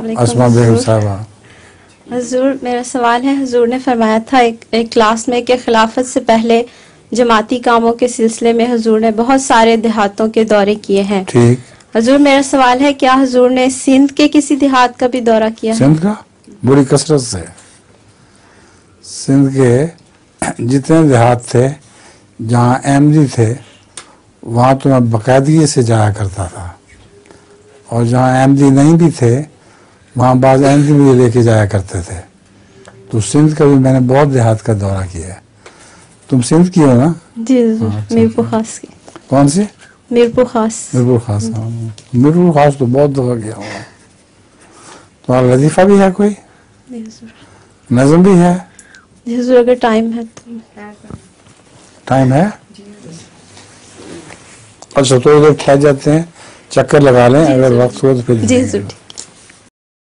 अस्मा बेगम साहबा। हुजूर, मेरा सवाल है, हुजूर ने फरमाया था एक क्लास में कि खिलाफत से पहले जमाती कामों के सिलसिले में हुजूर ने बहुत सारे देहातों के दौरे किए हैं। ठीक। हुजूर, मेरा सवाल है, क्या हुजूर ने सिंध के किसी देहात का भी दौरा किया है? सिंध का बड़ी कसरत से। सिंध के जितने देहात थे जहाँ अहमदी थे वहाँ तो मैं बाकायदगी से जाया करता था, और जहाँ अहमदी नहीं भी थे वहाँ बाज़ अहमदी मुझे लेके जाया करते थे। तो सिंध का भी मैंने बहुत देहात का दौरा किया है। तुम सिंध की हो ना? जी हुजूर, मीरपुर खास की। कौन सी? मीरपुर खास। मीरपुर खास। मीरपुर खास तो बहुत दफा गया हुआ। तुम्हारा लतीफ़ा भी है कोई? नज़म भी है? जी हुजूर, अगर टाइम है तो। टाइम है? अच्छा, तो उधर ठहर जाते हैं, चक्कर लगा लें, अगर वक्त हो तो फिर। जी हुजूर।